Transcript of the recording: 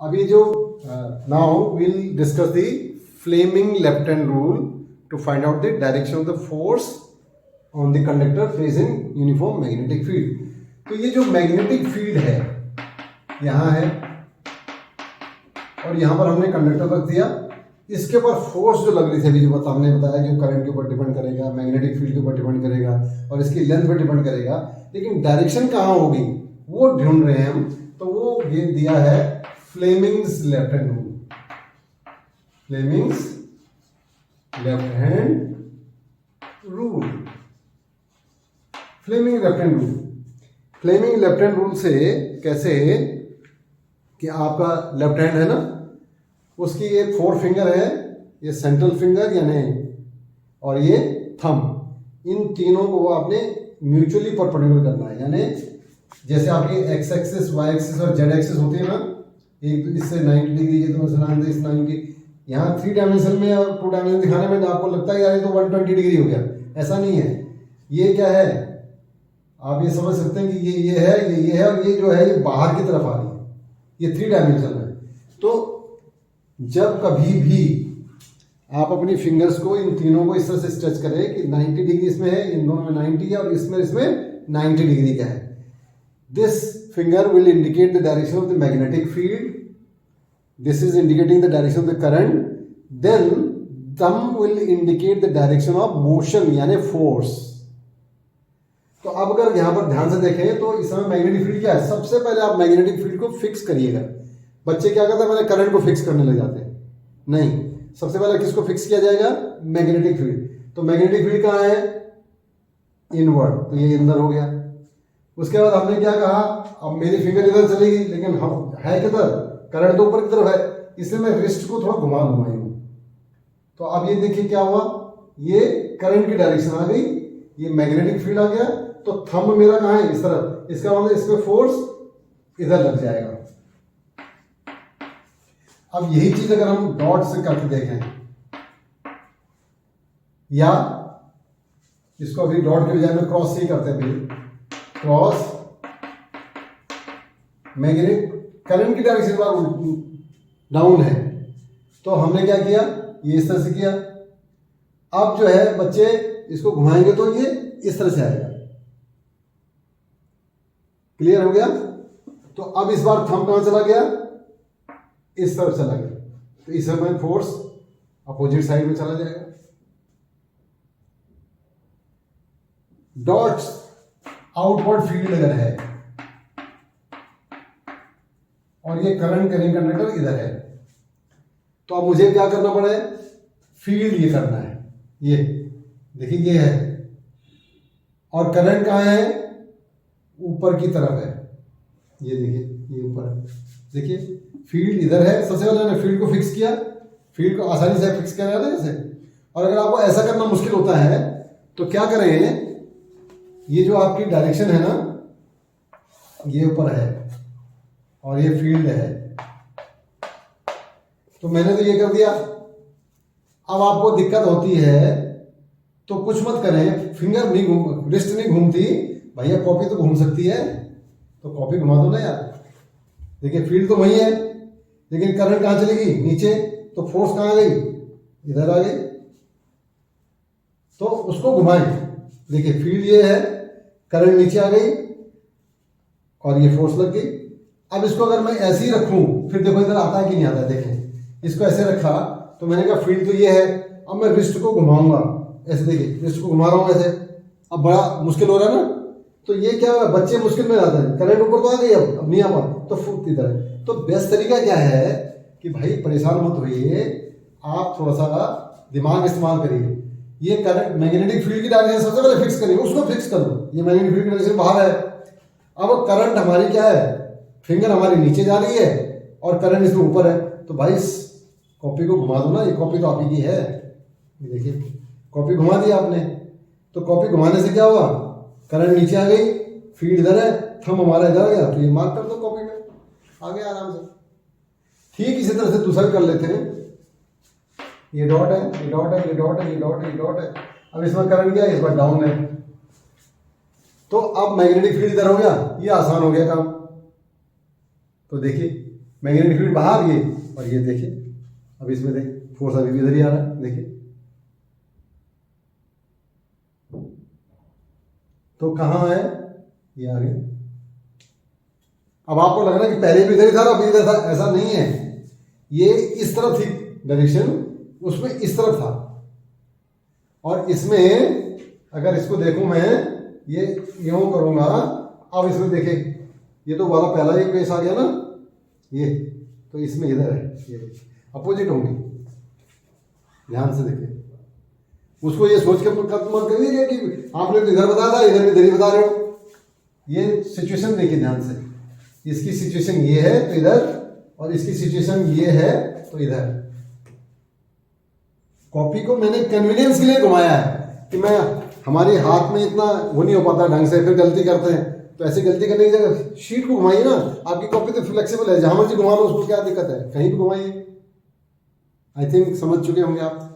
अभी जो now will discuss the Fleming left hand rule to find out the direction of the force on the conductor facing uniform magnetic field. तो ये जो magnetic field है यहाँ है और यहाँ पर हमने कंडक्टर रख दिया, इसके ऊपर फोर्स जो लग रही थी अभी जो हमने बताया जो करंट के ऊपर डिपेंड करेगा, मैग्नेटिक फील्ड के ऊपर डिपेंड करेगा और इसकी लेंथ पर डिपेंड करेगा, लेकिन डायरेक्शन कहाँ होगी वो ढूंढ रहे हैं हम। तो वो ये दिया है Fleming's left hand rule. Fleming's left hand rule, Fleming left hand rule. Fleming left hand rule से कैसे कि आपका लेफ्ट हैंड है ना, उसकी ये 4 फिंगर है, ये सेंट्रल फिंगर यानी और ये थंब, इन तीनों को आपने म्यूचुअली परपेंडिकुलर करना है। यानी जैसे आपकी एक्स एक्सिस, वाई एक्सिस और जेड एक्सिस होती है ना, एक इससे 90 डिग्री, ये तो इस 90, यहाँ 3 डायमेंशन में और 2 डायमेंशन दिखाने में आपको लगता है यार ये तो 120 डिग्री हो गया, ऐसा नहीं है। ये क्या है, आप ये समझ सकते हैं कि ये है, ये है और ये जो है ये बाहर की तरफ आ रही है, ये 3 डायमेंशन है। तो जब कभी भी आप अपनी फिंगर्स को इन तीनों को इस तरह से स्ट्रेच करें कि 90 डिग्री इसमें है, इन दोनों में 90 है और इसमें 90 डिग्री का है, this finger will indicate the direction of the magnetic field, this is indicating the direction of the current, then thumb will indicate the direction of motion यानी फोर्स। तो अब अगर यहां पर ध्यान से देखें तो इस समय मैग्नेटिक फील्ड क्या है, सबसे पहले आप मैग्नेटिक फील्ड को फिक्स करिएगा। बच्चे क्या करते हैं, पहले करंट को फिक्स करने लग जाते हैं, नहीं, सबसे पहले किसको फिक्स किया जाएगा, मैग्नेटिक फील्ड। तो मैग्नेटिक फील्ड कहाँ है, इनवर्ड, तो ये अंदर हो गया। उसके बाद हमने क्या कहा, अब मेरी फिंगर इधर चलेगी लेकिन हम है किधर, करंट तो ऊपर की तरफ है, इसलिए मैं रिस्ट को थोड़ा घुमा दूंगा। तो अब ये देखिए क्या हुआ, ये करंट की डायरेक्शन आ गई, ये मैग्नेटिक फील्ड आ गया, तो थंब मेरा कहाँ है, इस तरफ, इसका मतलब इसमें फोर्स इधर लग जाएगा। अब यही चीज अगर हम डॉट से करके देखें, या इसको अभी डॉट के बजाय में क्रॉस से ही करते हैं, अभी क्रॉस मैग्नेटिक करंट की डायरेक्शन डाउन है, तो हमने क्या किया, ये इस तरह से किया। अब जो है बच्चे इसको घुमाएंगे तो ये इस तरह से आएगा, क्लियर हो गया। तो अब इस बार थंब कहां चला गया, इस तरफ चला गया, तो इस समय फोर्स अपोजिट साइड में चला जाएगा। डॉट्स आउटवर्ड फील्ड अगर है और ये करंट करेंट कंडक्टर इधर है, तो अब मुझे क्या करना पड़े, फील्ड ये करना है, ये देखिए ये है, और करंट कहाँ है, ऊपर की तरफ है, ये देखिए ये ऊपर है, देखिए फील्ड इधर है। सबसे पहले मैंने फील्ड को फिक्स किया, फील्ड को आसानी से फिक्स किया जाता है जैसे। और अगर आपको ऐसा करना मुश्किल होता है तो क्या करें, ये जो आपकी डायरेक्शन है ना, ये ऊपर है और ये फील्ड है, तो मैंने तो ये कर दिया। अब आपको दिक्कत होती है तो कुछ मत करें, फिंगर नहीं घूम, रिस्ट नहीं घूमती, भैया कॉपी तो घूम सकती है, तो कॉपी घुमा दो ना यार। देखिए फील्ड तो वही है, लेकिन करंट कहाँ चलेगी, नीचे, तो फोर्स कहाँ आ गई, इधर आ गई, तो उसको घुमाएं। देखिए फील्ड ये है, करंट नीचे आ गई और ये फोर्स लग गई। अब इसको अगर मैं ऐसे ही रखूं, फिर देखो इधर आता है कि नहीं आता है, देखें इसको ऐसे रखा तो मैंने कहा फील्ड तो ये है, अब मैं रिस्ट को घुमाऊंगा ऐसे, देखिए रिस्ट को घुमा रहा हूं ऐसे, अब बड़ा मुश्किल हो रहा है ना, तो ये क्या हुआ, बच्चे मुश्किल में जाते हैं, करंट ऊपर तो आ गई, अब नहीं आ पा, तो फूट इधर है। तो बेस्ट तरीका क्या है कि भाई परेशान मत होइए, आप थोड़ा सा दिमाग इस्तेमाल करिए। ये करंट मैग्नेटिक फील्ड की डायरेक्शन सबसे पहले फिक्स करिए, उसको फिक्स कर दो, ये मैग्नेटिक फील्ड की डायरेक्शन बाहर है। अब करंट हमारी क्या है, फिंगर हमारी नीचे जा रही है और करंट इसमें ऊपर है, तो भाई इस कॉपी को घुमा दो ना, ये कॉपी तो आप ही की है, ये देखिए कॉपी घुमा दी आपने, तो कॉपी घुमाने से क्या हुआ, करंट नीचे आ गई, फील्ड इधर है, थंब हमारा इधर आ गया, तो ये मार्क कर दो कॉपी में, आ गया आराम से। ठीक इसी तरह से दूसरा कर लेते हैं, ये डॉट है, ये डॉट है, ये डॉट है, ये डॉट है, ये डॉट है। अब इसमें करंट क्या है, इस बार डाउन है, तो अब मैग्नेटिक फील्ड इधर हो गया, ये आसान हो गया काम। तो देखिए मैग्नेटिक फील्ड बाहर ये, और ये देखिए अब इसमें देख फोर्स अभी भी इधर ही आ रहा है, देखिए। तो कहाँ है ये आगे। अब आपको लग रहा है कि पहले भी इधर ही था अभी इधर था, ऐसा नहीं है। ये इस तरफ थी डायरेक्शन, उसमें इस तरफ था, और इसमें अगर इसको देखूं मैं, ये यूं करूंगा, अब इसमें देखें ये तो वाला पहला एक पेस आ गया ना, ये तो इसमें इधर है, ये अपोजिट होंगे, ध्यान से देखें। उसको ये सोच के मत करिए कि आपने तो इधर बताया था, इधर भी इधर ही बता रहे हो। ये सिचुएशन देखिए ध्यान से, इसकी सिचुएशन ये है तो इधर, और इसकी सिचुएशन ये है तो इधर। कॉपी को मैंने कन्वीनियंस के लिए घुमाया है कि मैं, हमारे हाथ में इतना वो नहीं हो पाता ढंग से, फिर गलती करते हैं, तो ऐसी गलती करने की जगह शीट को घुमाइए ना। आपकी कॉपी तो फ्लेक्सिबल है, जहां मर्जी घुमा लो, उसको क्या दिक्कत है, कहीं भी घुमाइए। आई थिंक समझ चुके होंगे आप।